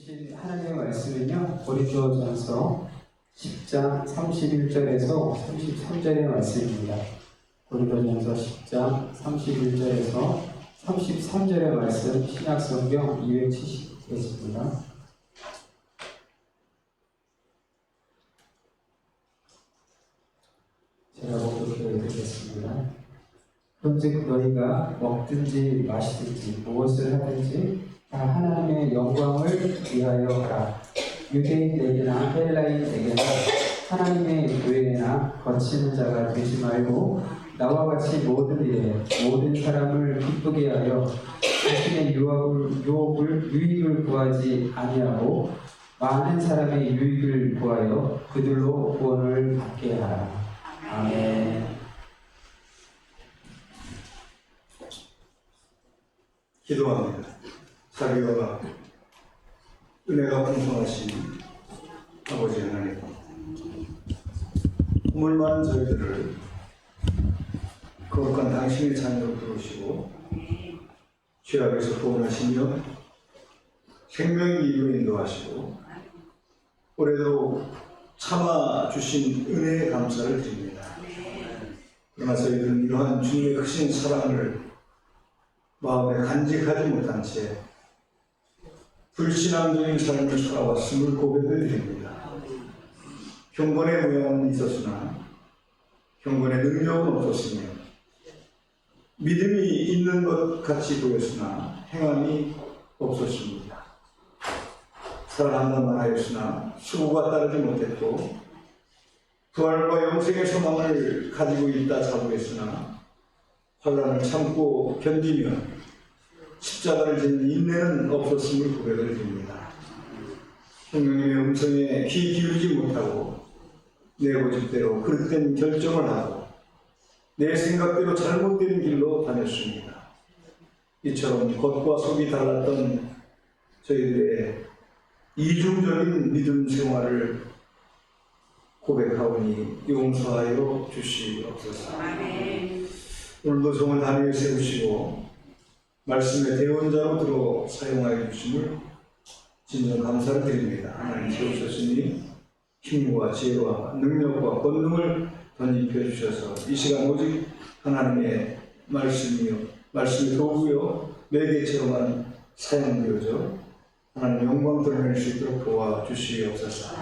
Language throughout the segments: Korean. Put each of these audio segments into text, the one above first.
주신 하나님의 말씀은요, 고린도전서 10장 31절에서 33절의 말씀입니다. 고린도전서 10장 31절에서 33절의 말씀, 신약성경 270페이지입니다. 제가 목독해 드리겠습니다. 그런즉 너희가 먹든지 마시든지 무엇을 하든지 다 하나님의 영광을 위하여 하라. 유대인에게나 헬라인에게나 하나님의 교회나 거치는 자가 되지 말고 나와 같이 모든 일에 모든 사람을 기쁘게 하여 자신의 유익을 구하지 아니하고 많은 사람의 유익을 구하여 그들로 구원을 받게 하라. 아멘. 기도합니다. 자비와 은혜가 풍성하신 아버지 하나님, 허물만 저희들을 거룩한 당신의 자녀로 부르시고 죄악에서 구원하시며 생명의 길로 인도하시고 올해도 참아주신 은혜에 감사를 드립니다. 그러나 저희들은 이러한 주님의 크신 사랑을 마음에 간직하지 못한 채 불신앙적인 삶을 살아왔음을 고백을 드립니다. 경건의 모양은 있었으나 경건의 능력은 없었으며 믿음이 있는 것 같이 보였으나 행함이 없었습니다. 사랑한다만 하였으나 수고가 따르지 못했고 부활과 영생의 소망을 가지고 있다 자부했으나 환난을 참고 견디며 십자가를 지는 인내는 없었음을 고백을 드립니다. 성령님의 음성에 귀 기울이지 못하고 내 고집대로 그릇된 결정을 하고 내 생각대로 잘못된 길로 다녔습니다. 이처럼 겉과 속이 달랐던 저희들의 이중적인 믿음 생활을 고백하오니 용서하여 주시옵소서. 오늘도 성을 단위에 세우시고 말씀의 대원자로 들어 사용하여 주심을 진정 감사를 드립니다. 하나님 세우셨으니 힘과 지혜와 능력과 권능을 덧입혀 주셔서 이 시간 오직 하나님의 말씀이 도구요 매개체로만 사용되어져 하나님 영광 드러낼 수 있도록 도와주시옵소서.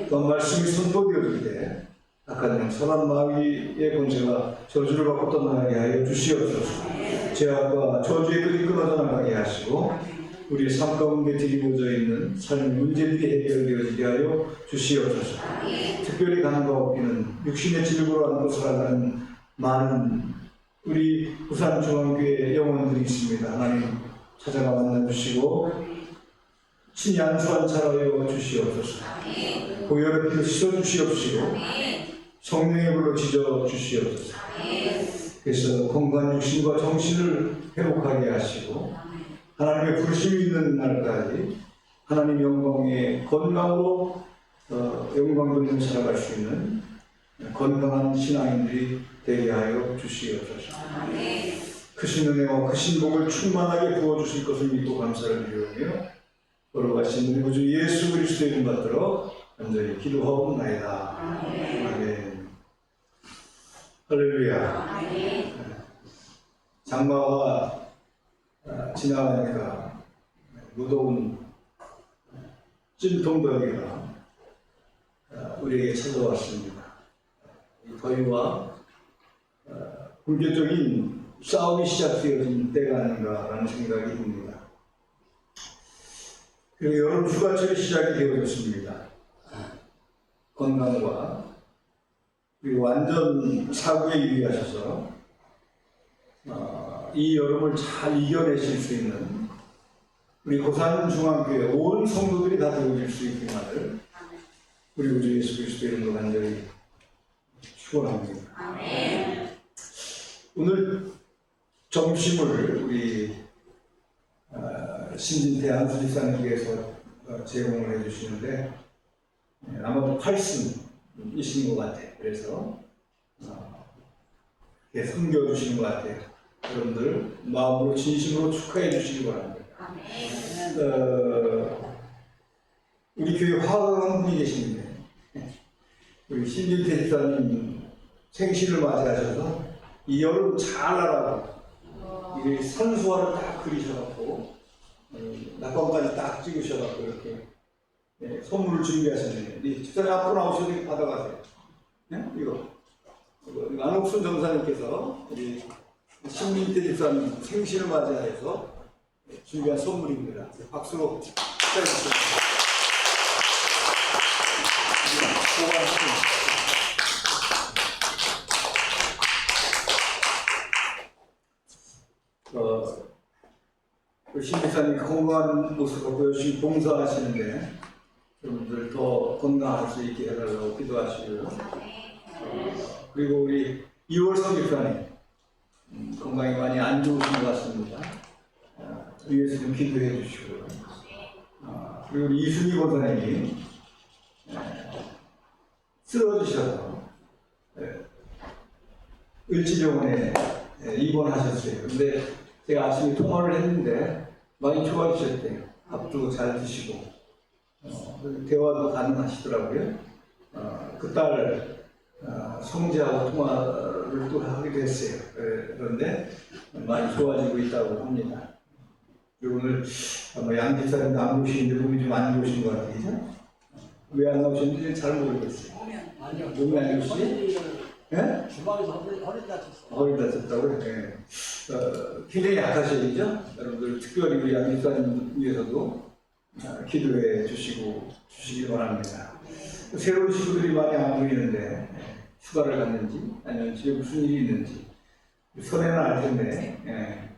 또한 말씀이 선포되어질 때 악한 영 선한 마귀의 권세가 저주를 받고 떠나게 하여 주시옵소서. 죄악과 저주의 끈이 끊어져 나가게 하시고 우리의 삶 가운데 드리고져 있는 삶의 문제들이 해결되어지게 하여 주시옵소서. 특별히 가난과 없기는 육신의 질고로 안고 살아가는 많은 우리 부산중앙교회 영혼들이 있습니다. 하나님 찾아가 만나주시고 친히 안수환찰하여 주시옵소서. 고열의 피를 씻어주시옵시고 성령의 불로 지져주시옵소서. 그래서 건강한 육신과 정신을 회복하게 하시고 하나님의 부르심이 있는 날까지 하나님 영광의 건강으로 영광적으로 살아갈 수 있는 건강한 신앙인들이 되게 하여 주시옵소서. 크신 은혜와 크신 복을 충만하게 부어주실 것을 믿고 감사를 드리오며 걸어가신 우리 구주 예수 그리스도의 이름 받들어 간절히 기도하옵나이다. 아멘. 할렐루야. 장마가 지나가니까 무더운 찜통더위가 우리에게 찾아왔습니다. 이 더위와 본격적인 싸움이 시작되어진 때가 아닌가라는 생각이 듭니다. 그리고 여름 휴가철이 시작이 되어졌습니다. 건강과 그리고 완전 사고에 유의하셔서 이 여름을 잘 이겨내실 수 있는 우리 고산중앙교회 온 성도들이 다 되어질 수 있기만을 우리 구주 예수 그리스도의 이름으로 간절히 축원합니다. 오늘 점심을 우리 신진태 안수집사님께서 제공을 해주시는데 아마도 8승이신 것 같아요. 그래서 섬겨주시는 것 같아요. 여러분들 마음으로 진심으로 축하해 주시기 바랍니다. 우리 교회 화가한 분이 계시는데 우리 신진태 집사님 생신을 맞이하셔서 이 여름 잘 나라고 이 산수화를 딱 그리셔갖고 낙관까지 딱 찍으셔갖고 이렇게 선물을 준비하셨는데 이 집사님 앞으로 나오셔서 이렇게 받아가세요. 네? 이거 안옥순 전사님께서 우리 신민태 집사님 생신을 맞이해서 준비한 선물입니다. 박수로 축하해주십시오. 신 집사님 건강한 모습을 보여주시고 봉사하시는데 여러분들 더 건강할 수 있게 해달라고 기도하시고요. 그리고 우리 이월성 집사님 건강이 많이 안 좋으신 것 같습니다. 위에서 좀 기도해 주시고요. 그리고 우리 이순희 권사님이 쓰러지셔서 을지병원에 입원하셨어요. 근데 제가 아침에 통화를 했는데 많이 좋아지셨대요. 밥도 잘 드시고 대화도 가능하시더라고요. 그 딸 성지하고 통화를 또 하게 됐어요. 그런데 많이 좋아지고 있다고 합니다. 그리고 오늘 아마 양 집사님도 안 보시는데 몸이 좀 안 좋으신 것 같아요. 왜 안 나오셨는지 잘 모르겠어요. 몸이 안 좋으시? 예? 주방에서 허리 다쳤어. 허리 다쳤다고요? 네. 굉장히 약하시죠? 여러분들 특별히 우리 양 집사님 위해서도 기도해 주시기 바랍니다. 새로운 식구들이 많이 안 보이는데 휴가를 갔는지 아니면 집에 무슨 일이 있는지 선에는 알 텐데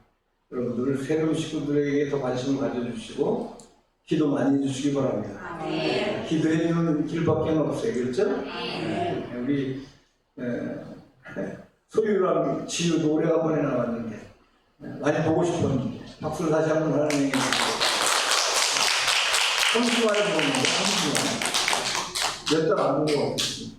여러분들 새로운 식구들에게 더 관심을 가져주시고 기도 많이 해주시기 바랍니다. 기도해주는 길밖에 없어요. 그렇죠? 우리 소유랑 지유도 오래간만에 나왔는데 많이 보고 싶었는데 박수를 다시 한번 하나님께 주시고 30만 원 보는데 30만 몇 달 안 본 것 같습니다.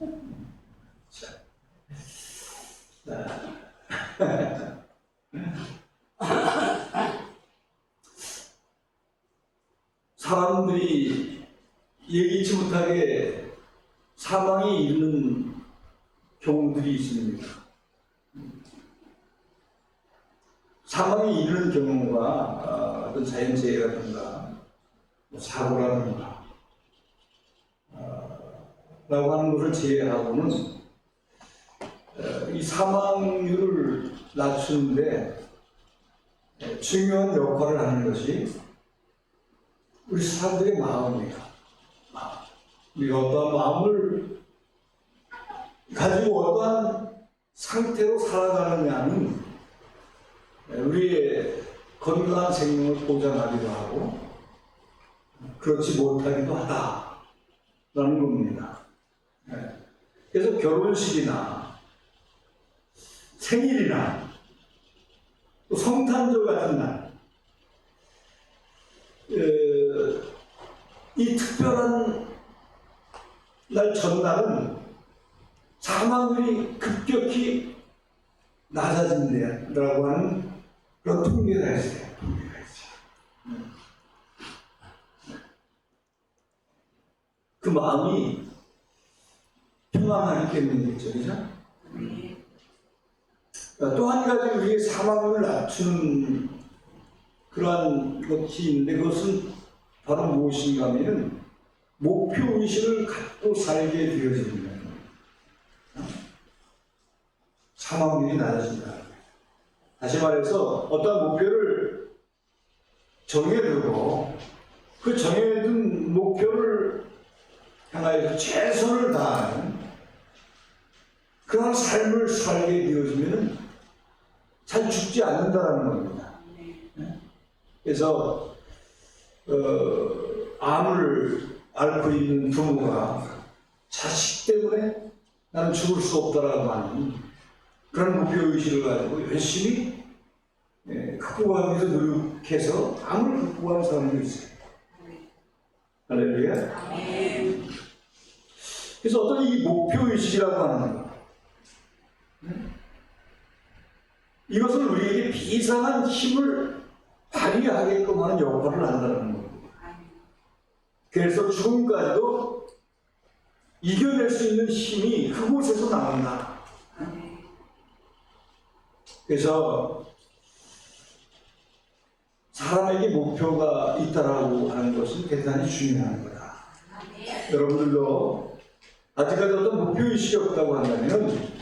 사람들이 예기치 못하게 사망에 이르는 경우들이 있습니다. 사망에 이르는 경우가 어떤 자연재해라든가 사고라든가 라고 하는 것을 제외하고는 이 사망률을 낮추는데 중요한 역할을 하는 것이 우리 사람들의 마음이에요. 우리가 어떠한 마음을 가지고 어떠한 상태로 살아가느냐는 우리의 건강한 생명을 보장하기도 하고 그렇지 못하기도 하다라는 겁니다. 그래서 결혼식이나 생일이나 또 성탄절 같은 날 이 특별한 날 전날은 사망률이 급격히 낮아진다라고 하는 그런 통계가 있어요. 그 마음이 평안하기 때문이겠죠, 그죠? 또 한 가지 우리의 사망률을 낮추는 그러한 것이 있는데 그것은 바로 무엇인가 하면 목표의식을 갖고 살게 되어집니다. 사망률이 낮아진다. 다시 말해서 어떤 목표를 정해두고 그 정해둔 목표를 향하여 최선을 다하는 그런 삶을 살게 되어지면 잘 죽지 않는다는 겁니다. 그래서 암을 앓고 있는 부모가 자식 때문에 나는 죽을 수 없다라고 하는 그런 목표의식을 가지고 열심히 극복하기 위해서 노력해서 암을 극복하는 사람도 있어요. 할렐루야. 그래서 어떤 이 목표의식이라고 하는 것, 이것은 우리에게 비상한 힘을 발휘하게끔 하는 역할을 한다는 겁니다. 그래서 죽음까지도 이겨낼 수 있는 힘이 그곳에서 나온다. 그래서 사람에게 목표가 있다라고 하는 것은 대단히 중요한 거다. 여러분들도 아직까지 어떤 목표의식이 없다고 한다면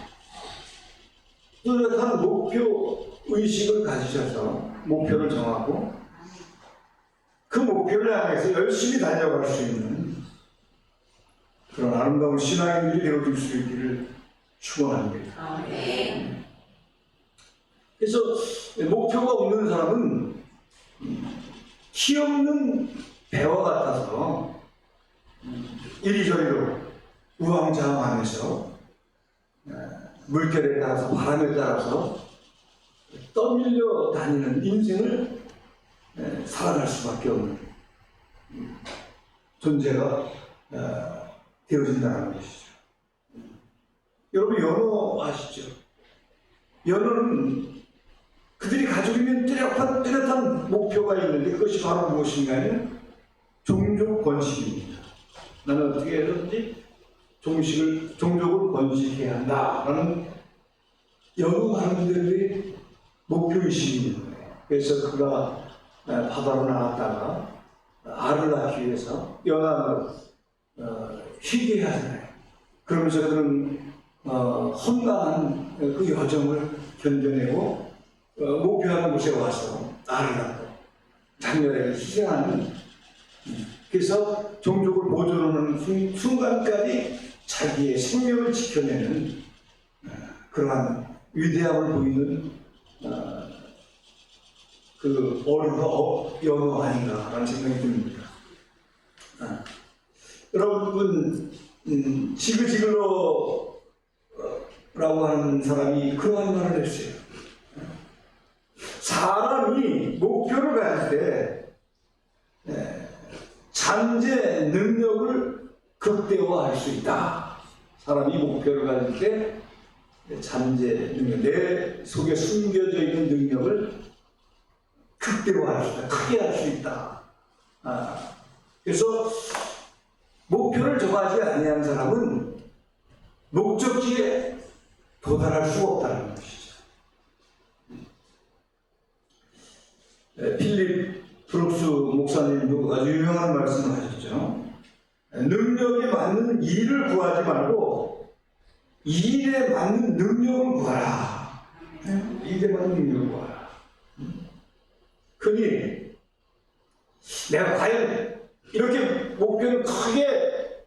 뚜렷한 목표의식을 가지셔서 목표를 정하고 그 목표를 향해서 열심히 달려갈 수 있는 그런 아름다운 신앙인들이 되어줄 수 있기를 축원합니다. 그래서 목표가 없는 사람은 키 없는 배와 같아서 이리저리로 우왕좌왕하면서 물결에 따라서 바람에 따라서 떠밀려 다니는 인생을 살아갈 수밖에 없는 존재가 되어진다는 것이죠. 여러분 연어 아시죠? 연어는 그들이 가지고 있는 뚜렷한 목표가 있는데 그것이 바로 무엇인가요? 종족 번식입니다. 나는 어떻게 해서든지 종족을 번식해야 한다라는 연어 하나님들의 목표의식이 있는 거예요. 그래서 그가 바다로 나갔다가 알을 낳기 위해서 연안을 희게 하잖아요. 그러면서 그는 험난한 그 여정을 견뎌내고 목표하는 곳에 와서 알을 낳고 자녀에게 희생하는, 그래서 종족을 보존하는 순간까지 자기의 생명을 지켜내는 그러한 위대함을 보이는 그 어류가 연어 아닌가라는 생각이 듭니다. 여러분, 지그지글러라고 하는 사람이 그러한 말을 했어요. 사람이 목표를 가질 때 잠재 능력을 극대화할 수 있다. 사람이 목표를 가질 때 잠재 능력, 내 속에 숨겨져 있는 능력을 극대화할 수 있다. 크게 할 수 있다. 그래서 목표를 정하지 아니한 사람은 목적지에 도달할 수가 없다는 것이죠. 필립 브룩스 목사님도 아주 유명한 말씀을 하셨죠. 능력에 맞는 일을 구하지 말고 일에 맞는 능력을 구하라. 일에 맞는 능력을 구하라. 흔히 내가 과연 이렇게 목표를 크게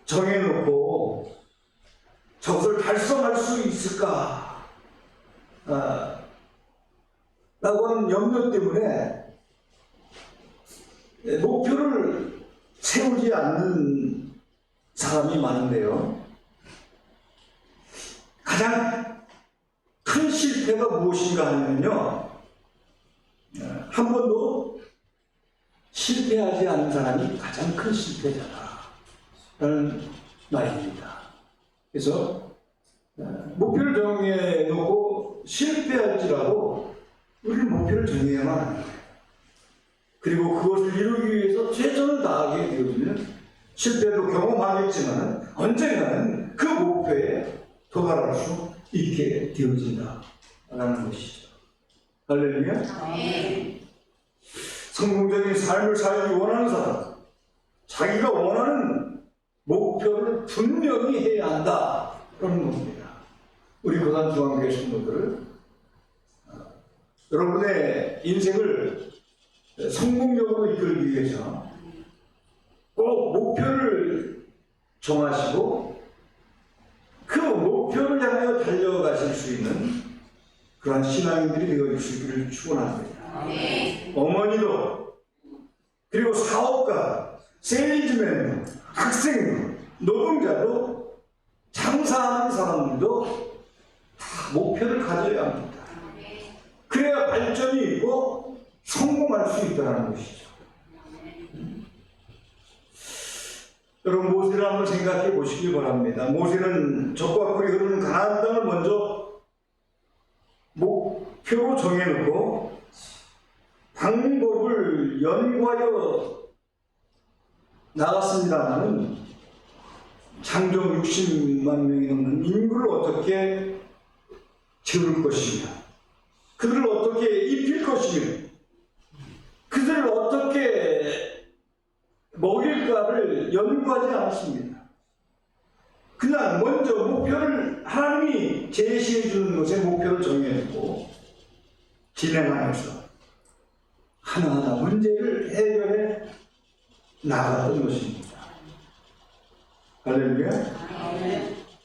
정해놓고 저것을 달성할 수 있을까? 라고 하는 염려 때문에 목표를 세우지 않는 사람이 많은데요. 가장 큰 실패가 무엇인가 하면요, 한 번도 실패하지 않은 사람이 가장 큰 실패자라는 말입니다. 그래서 목표를 정해놓고 실패할지라도 우리는 목표를 정해야만 합니다. 그리고 그것을 이루기 위해서 최선을 다하게 되어지면 실패도 경험하겠지만 언젠가는 그 목표에 도달할 수 있게 되어진다라는 것이죠. 할렐루야. 성공적인 삶을 살기 원하는 사람, 자기가 원하는 목표를 분명히 해야 한다, 그런 겁니다. 우리 고산 중앙교회 성도들, 여러분의 인생을 성공적으로 이끌기 위해서 꼭 목표를 정하시고 그 목표를 향하여 달려가실 수 있는 그러한 신앙인들이 되어주시기를 축원합니다. 어머니도, 그리고 사업가, 세일즈맨도, 학생도, 노동자도, 장사하는 사람들도 다 목표를 가져야 합니다. 그래야 발전이 있고 성공할 수 있다는 것이죠. 여러분, 모세를 한번 생각해 보시기 바랍니다. 모세는 적과 꿀이 흐르는 가나안 땅을 먼저 목표로 정해놓고 방법을 연구하여 나갔습니다마는 장정 60만 명이 넘는 인구를 어떻게 채울 것이며, 그들을 어떻게 입힐 것이며, 그들을 어떻게 먹일까를 연구하지 않았습니다. 그냥 먼저 목표를 하나님이 제시해 주는 것에 목표를 정해주고 진행하면서 하나하나 문제를 해결해 나갔던 것입니다. 할렐루야.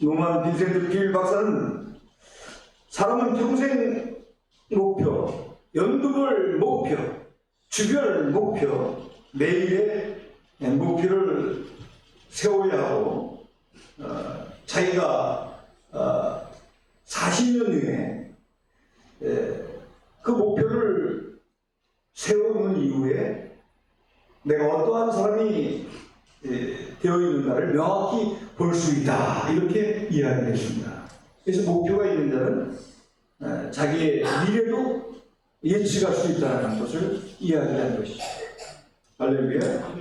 노만 빈센트 필 박사는 사람은 평생 목표, 연두벌 목표, 주별 목표, 매일의 목표를 세워야 하고, 자기가 40년 후에 그 목표를 세우는 이후에 내가 어떠한 사람이 되어 있는가를 명확히 볼 수 있다, 이렇게 이야기했습니다. 그래서 목표가 있는 자는 자기의 미래도 예측할 수 있다는 것을 이야기한 것이죠. 할렐루야.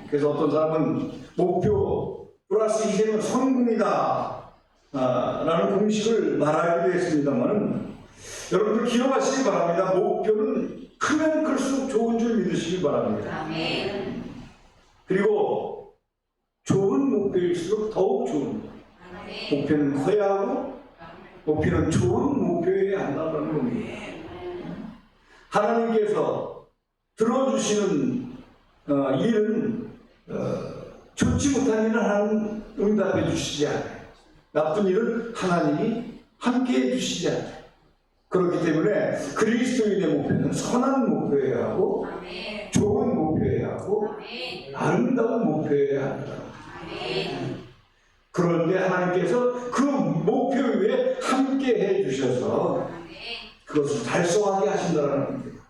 그래서 어떤 사람은 목표 플러스 이제는 성공이다 라는 공식을 말하기도 했습니다만, 여러분들 기억하시기 바랍니다. 목표는 크면 클수록 좋은 줄 믿으시기 바랍니다. 그리고 좋은 목표일수록 더욱 좋은 목표는 커야 하고, 목표는 좋은 목표여야 한다는 겁니다. 하나님께서 들어주시는 일은 좋지 못한 일은 하나님 응답해 주시지 않아요. 나쁜 일은 하나님이 함께해 주시지 않아요. 그렇기 때문에 그리스도인의 목표는 선한 목표여야 하고, 좋은 목표여야 하고, 아름다운 목표여야 한다. 그런데 하나님께서 그 목표 위에 함께해 주셔서 그것을 달성하게 하신다는 겁니다.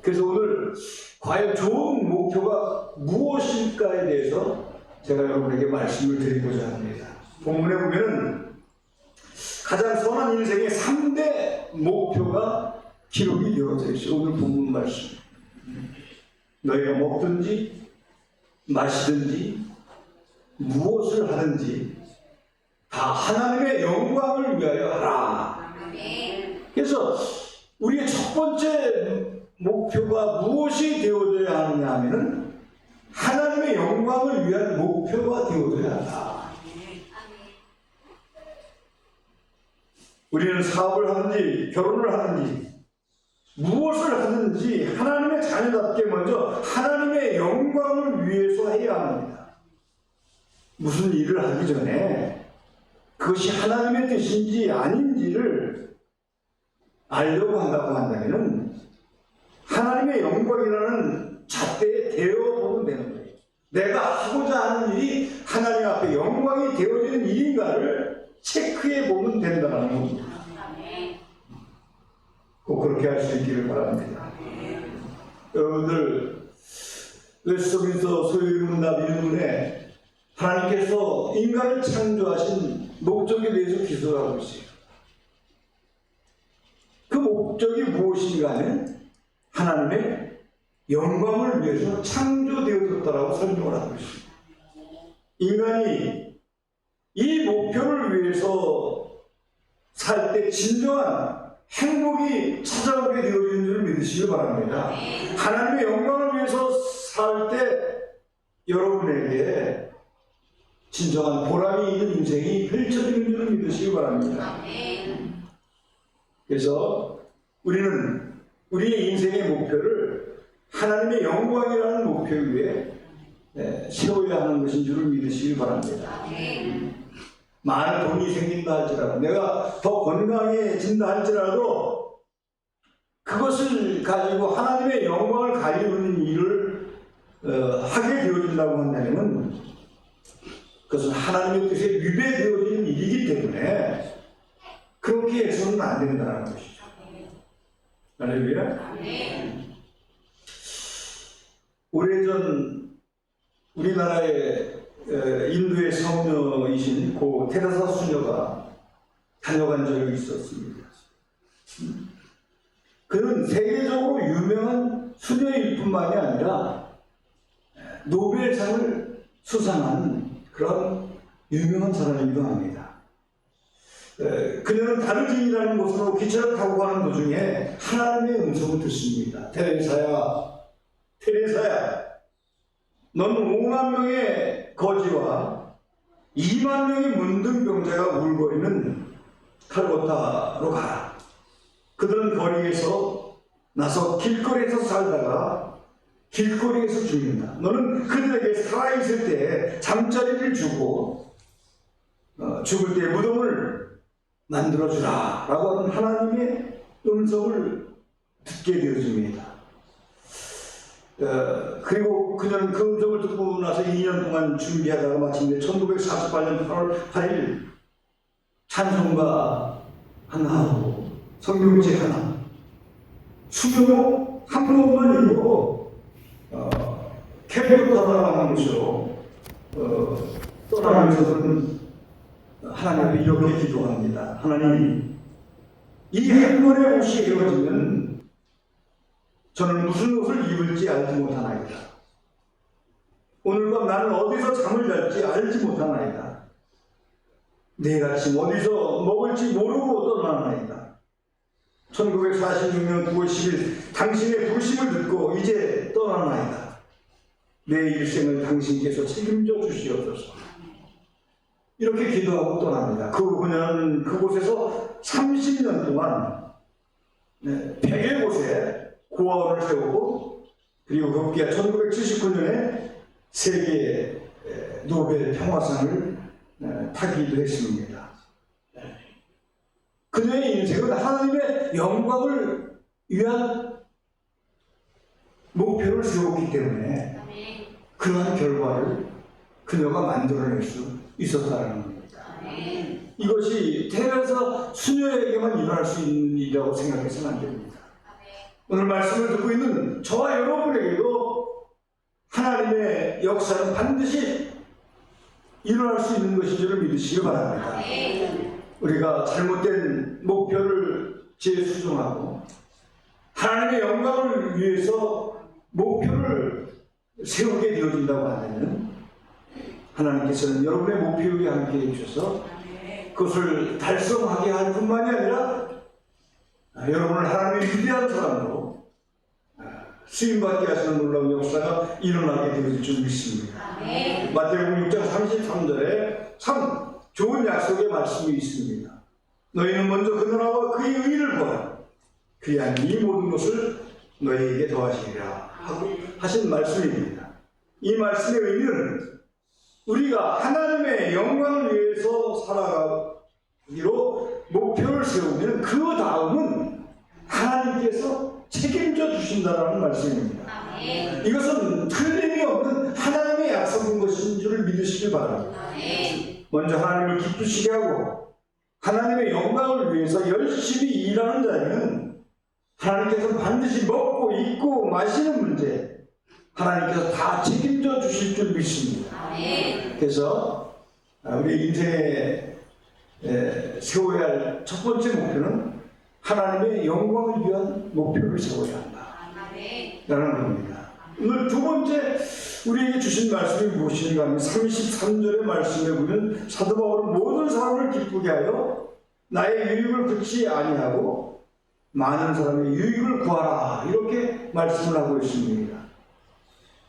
그래서 오늘 과연 좋은 목표가 무엇일까에 대해서 제가 여러분에게 말씀을 드리고자 합니다. 본문에 보면은 가장 선한 인생의 3대 목표가 기록이 되어져 있어요. 오늘 본문 말씀. 너희가 먹든지 마시든지 무엇을 하든지 다 하나님의 영광을 위하여 하라. 그래서 우리의 첫 번째 목표가 무엇이 되어져야 하느냐 하면은 하나님의 영광을 위한 목표가 되어져야 한다. 우리는 사업을 하든지 결혼을 하든지 무엇을 하든지 하나님의 자녀답게 먼저 하나님의 영광을 위해서 해야 합니다. 무슨 일을 하기 전에 그것이 하나님의 뜻인지 아닌지를 알려고 한다고 한다면 하나님의 영광이라는 잣대에 대어보면 되는 거예요. 내가 하고자 하는 일이 하나님 앞에 영광이 되어지는 일인가를 체크해 보면 된다는 겁니다. 꼭 그렇게 할 수 있기를 바랍니다. 여러분들 웨스트민스터 소유문답 1문에 하나님께서 인간을 창조하신 목적에 대해서 기술하고 있어요. 그 목적이 무엇인가 하면 하나님의 영광을 위해서 창조되어졌다라고 설명을 하고 있습니다. 인간이 이 목표를 위해서 살 때 진정한 행복이 찾아오게 되어지는 줄 믿으시기 바랍니다. 하나님의 영광을 위해서 살 때 여러분에게 진정한 보람이 있는 인생이 펼쳐지는 줄 믿으시기 바랍니다. 그래서 우리는 우리의 인생의 목표를 하나님의 영광이라는 목표 위에 세워야 하는 것인 줄 믿으시기 바랍니다. 많은 돈이 생긴다 할지라도, 내가 더 건강해진다 할지라도 그것을 가지고 하나님의 영광을 가리우는 일을 하게 되어진다고 한다면 그것은 하나님의 뜻에 위배되어지는 일이기 때문에 그렇게 해서는 안 된다는 것이죠. 할렐루야. 오래전 우리나라의 인도의 성녀이신 고 테레사 수녀가 다녀간 적이 있었습니다. 그는 세계적으로 유명한 수녀일 뿐만이 아니라 노벨상을 수상한 그런 유명한 사람이기도 합니다. 그녀는 다르진이라는 곳으로 기차를 타고 가는 도중에 하나님의 음성을 듣습니다. 테레사야, 테레사야, 넌 5만 명의 거지와 2만 명의 문둥병자가 울거리는 칼고타로 가라. 그들은 거리에서 나서 길거리에서 살다가 길거리에서 죽는다. 너는 그들에게 살아있을 때 잠자리를 주고 죽을 때 무덤을 만들어주라 라고 하는 하나님의 음성을 듣게 되어집니다. 그리고 그녀는 그 음성을 듣고 나서 2년 동안 준비하다가 마침내 1948년 8월 8일 찬송가 하나하고 성경책 하나 수명 한 번만 읽고 캠프로 떠나가는 곳으로 떠나면서는 하나님을 이렇게 기도합니다. 하나님, 이 한 번의 옷이 이루어지면 저는 무슨 옷을 입을지 알지 못하나이다. 오늘 밤 나는 어디서 잠을 잘지 알지 못하나이다. 내일 아침 어디서 먹을지 모르고 떠나나이다. 1946년 9월 10일 당신의 부르심을 듣고 이제 떠나나이다. 내 일생을 당신께서 책임져 주시옵소서. 이렇게 기도하고 떠납니다. 그녀는 그곳에서 30년 동안 100여 곳에 고아원을 세우고 그리고 급기야 1979년에 세계 노벨 평화상을 타기도 했습니다. 그녀의 인생은 하나님의 영광을 위한 목표를 세웠기 때문에 그러한 결과를 그녀가 만들어낼 수 있었다는 겁니다. 이것이 태어나서 수녀에게만 일어날 수 있는 일이라고 생각해서는 안 됩니다. 오늘 말씀을 듣고 있는 저와 여러분에게도 하나님의 역사는 반드시 일어날 수 있는 것인 줄을 믿으시기 바랍니다. 우리가 잘못된 목표를 재수정하고 하나님의 영광을 위해서 목표를 세우게 되어진다고 하면 하나님께서는 여러분의 목표에 함께 해주셔서 그것을 달성하게 할 뿐만이 아니라 여러분을 하나님의 위대한 사람으로 쓰임받게 하시는 놀라운 역사가 일어나게 되어질 줄 믿습니다. 마태복음 6장 33절에 참 좋은 약속의 말씀이 있습니다. 너희는 먼저 그 나라와 그의 의를 보라. 그리하면 이 모든 것을 너희에게 더하시리라 하고 하신 말씀입니다. 이 말씀의 의미는 우리가 하나님의 영광을 위해서 살아가기로 목표를 세우면 그 다음은 하나님께서 책임져 주신다는 말씀입니다. 이것은 틀림이 없는 하나님의 약속인 것인 줄 믿으시길 바랍니다. 먼저 하나님을 기쁘시게 하고 하나님의 영광을 위해서 열심히 일하는 자에는 하나님께서 반드시 먹고 입고 마시는 문제 하나님께서 다 책임져 주실 줄 믿습니다. 그래서 우리 인생에 세워야 할 첫 번째 목표는 하나님의 영광을 위한 목표를 세워야 한다라는 겁니다. 오늘 두 번째 우리에게 주신 말씀이 무엇인가 하면 33절의 말씀에 보면 사도 바울은 모든 사람을 기쁘게 하여 나의 유익을 그치 아니하고 많은 사람의 유익을 구하라 이렇게 말씀을 하고 있습니다.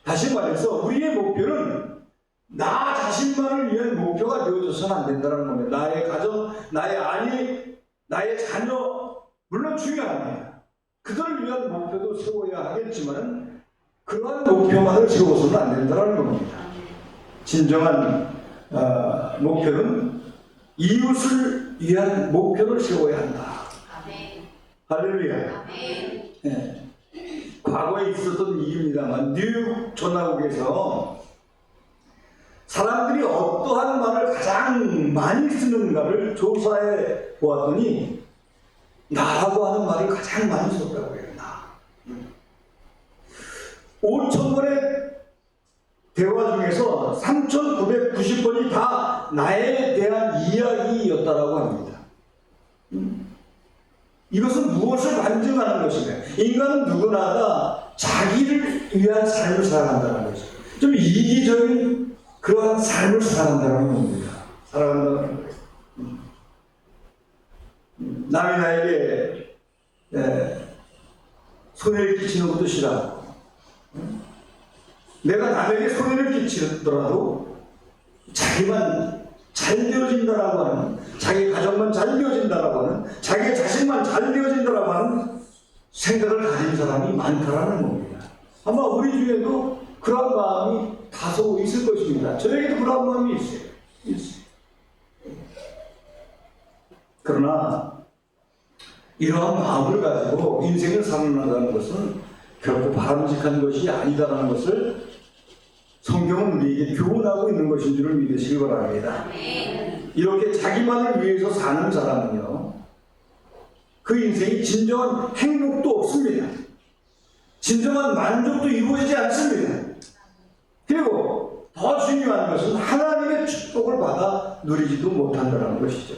다시 말해서 우리의 목표는 나 자신만을 위한 목표가 되어져서는 안 된다는 겁니다. 나의 가정, 나의 아내, 나의 자녀 물론 중요합니다. 그들을 위한 목표도 세워야 하겠지만 그러한 목표만을 세워서는 안 된다는 겁니다. 진정한 목표는 이웃을 위한 목표를 세워야 한다. 할렐루야. 네. 과거에 있었던 일입니다만 뉴욕 전화국에서 사람들이 어떠한 말을 가장 많이 쓰는가를 조사해 보았더니 나라고 하는 말을 가장 많이 썼다고 해요. 나. 5,000번의 대화 중에서 3,990번이 다 나에 대한 이야기였다라고 합니다. 이것은 무엇을 반증하는 것이냐? 인간은 누구나 다 자기를 위한 삶을 살아간다는 것이죠. 좀 이기적인 그러한 삶을 살아간다는 겁니다. 살아간다는 거예요. 남이 나에게 손해를 끼치는 것도 싫어하고, 내가 남에게 손해를 끼치더라도 자기만 잘 되어진다라고 하는, 자기 가정만 잘 되어진다라고 하는, 자기 자식만 잘 되어진다라고 하는 생각을 가진 사람이 많다라는 겁니다. 아마 우리 중에도 그런 마음이 다소 있을 것입니다. 저에게도 그런 마음이 있어요. 그러나 이러한 마음을 가지고 인생을 살아나가는 것은 결코 바람직한 것이 아니다라는 것을 성경은 우리에게 교훈하고 있는 것인 줄을 믿으시기 바랍니다. 이렇게 자기만을 위해서 사는 사람은요, 그 인생이 진정한 행복도 없습니다. 진정한 만족도 이루어지지 않습니다. 그리고 더 중요한 것은 하나님의 축복을 받아 누리지도 못한다는 것이죠.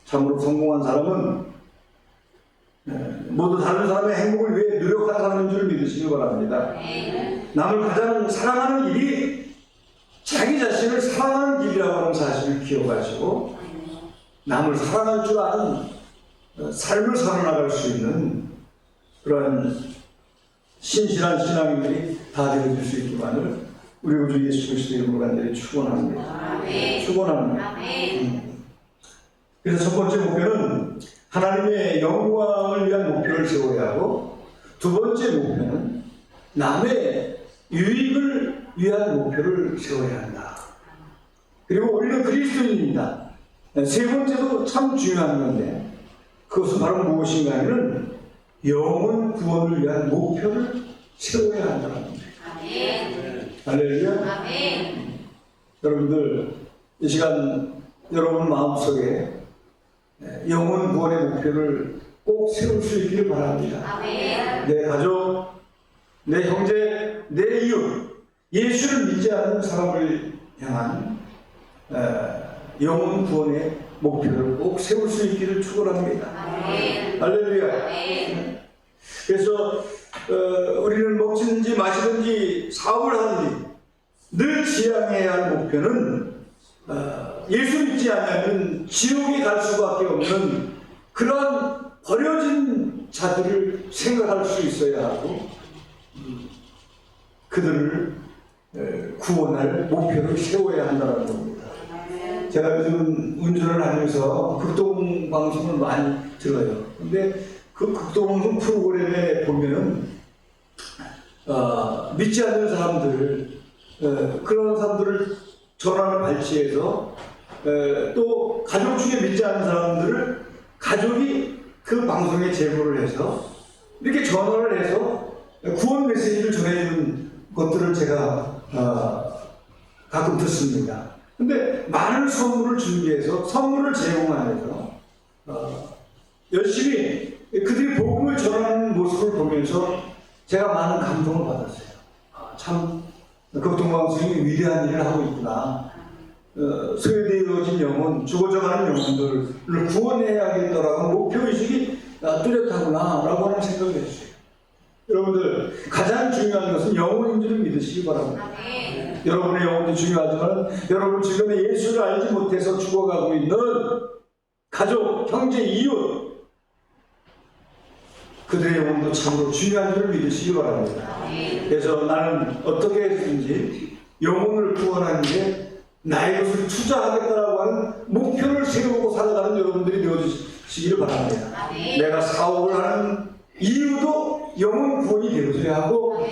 참으로 성공한 사람은 모두 다른 사람의 행복을 위해 노력한 사람인 줄 믿으시기 바랍니다. 남을 가장 사랑하는 길이 자기 자신을 사랑하는 길이라고 하는 사실을 기억하시고, 남을 사랑할 줄 아는 삶을 살아나갈 수 있는 그런 신실한 신앙인들이 다 되어질 수 있기만을 우리 구주 예수 그리스도의 이름으로 간절히 축원합니다. 축원합니다. 그래서 첫 번째 목표는 하나님의 영광을 위한 목표를 세워야 하고, 두 번째 목표는 남의 유익을 위한 목표를 세워야 한다. 그리고 우리는 그리스도인입니다. 세 번째도 참 중요한 건데, 그것은 바로 무엇인가 하면 영혼 구원을 위한 목표를 세워야 한다는 겁니다. 할렐루야. 여러분들, 이 시간 여러분 마음속에 영혼 구원의 목표를 꼭 세울 수 있기를 바랍니다. 내 가족, 내 형제, 내 이웃, 예수를 믿지 않는 사람을 향한 영혼 구원의 목표를 꼭 세울 수 있기를 축원합니다. 할렐루야. 그래서 우리는 먹든지 마시든지 사업을 하든지 늘 지향해야 할 목표는 예수 믿지 않으면 지옥에 갈 수밖에 없는 그런 버려진 자들을 생각할 수 있어야 하고, 그들을 구원할 목표를 세워야 한다는 겁니다. 제가 요즘 운전을 하면서 극동방송을 많이 들어요. 근데 그 극동방송 프로그램에 보면은 믿지 않는 사람들, 그런 사람들을 전화를 발치해서 또 가족 중에 믿지 않는 사람들을 가족이 그 방송에 제보를 해서 이렇게 전화를 해서 구원 메시지를 전해주는 것들을 제가 가끔 듣습니다. 근데 많은 선물을 준비해서 선물을 제공하면서 열심히 그들이 복음을 전하는 모습을 보면서 제가 많은 감동을 받았어요. 참 극동방송이 위대한 일을 하고 있구나. 소외되어진 영혼, 죽어져가는 영혼들을 구원해야겠다라고 목표의식이 뚜렷하구나 라고 하는 생각을 했어요. 여러분들, 가장 중요한 것은 영혼인 줄 믿으시기 바랍니다. 여러분의 영혼이 중요하지만 여러분 주변에 예수를 알지 못해서 죽어가고 있는 가족, 형제, 이웃, 그들의 영혼도 참으로 중요한 줄 믿으시기 바랍니다. 그래서 나는 어떻게 했든지 영혼을 구원하는 게 나의 것을 투자하겠다라고 하는 목표를 세우고 살아가는 여러분들이 되어주시기를 바랍니다. 내가 사업을 하는 이유도 영혼 구원이 되어져야 하고,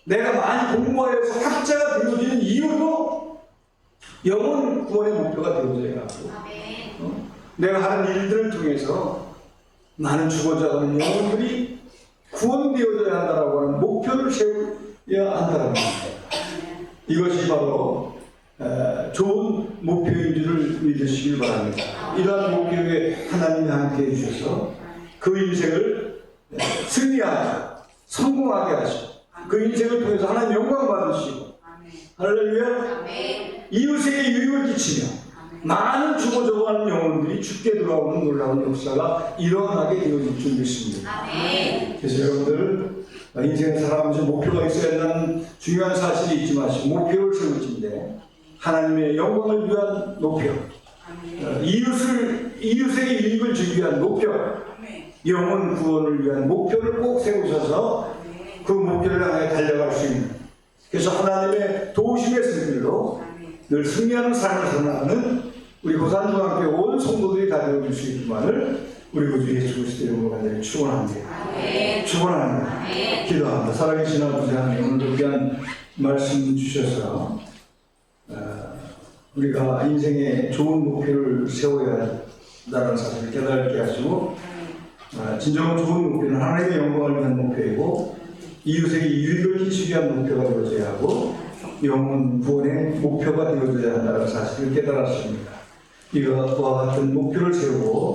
내가 많이 공부하여서 학자가 되어지는 이유도 영혼 구원의 목표가 되어져야 하고, 내가 하는 일들을 통해서 많은 죽어져가는 영혼들이 구원되어져야 한다라고 하는 목표를 세워야 한다는 겁니다. 이것이 바로 좋은 목표인 줄을 믿으시길 바랍니다. 이러한 목표에 하나님이 함께 해주셔서 그 인생을 승리하고 성공하게 하시고, 그 인생을 통해서 하나님 영광 받으시고, 할렐루야. 이웃에게 유익을 끼치며 많은 죽어져가는 영혼들이 죽게 돌아오는 놀라운 역사가 일어나게 되어질 줄 믿습니다. 그래서 여러분들 인생을 살아가면서 목표가 있어야 한다는 중요한 사실이 있지 마시고 목표를 세우신데 하나님의 영광을 위한 목표, 이웃의 이익을 주기 위한 목표, 영혼 구원을 위한 목표를 꼭 세우셔서 그 목표를 향해 달려갈 수 있는, 그래서 하나님의 도우심의 승리로 늘 승리하는 삶을 살아가는 우리 고산중학교 온 성도들이 다 되어줄 수 있기만을 우리 구주 예수 그리스도의 이름으로 간절히 축원합니다. 축원합니다. 기도합니다. 살아계신 아버지 하나님, 오늘도 귀한 말씀 주셔서 우리가 인생에 좋은 목표를 세워야 한다는 사실을 깨닫게 하시고, 진정한 좋은 목표는 하나님의 영광을 위한 목표이고 이웃에게 유익을 끼치기 위한 목표가 되어져야 하고 영혼 구원의 목표가 되어져야 한다는 사실을 깨달았습니다. 이와 같은 목표를 세우고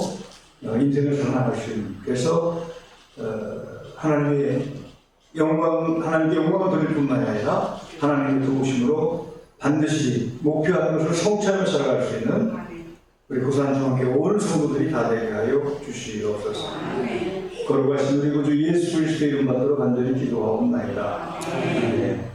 인생을 살아갈 수 있는, 그래서 하나님께 영광을 돌릴 뿐만 아니라 하나님의 도우심으로 반드시 목표하는 것을 성취하며 살아갈 수 있는 우리 고산중학교 온 성도들이 다 되게 하여 주시옵소서. 거룩하신 우리 구주 예수 그리스도의 이름 받들어 간절히 기도하옵나이다. 아멘.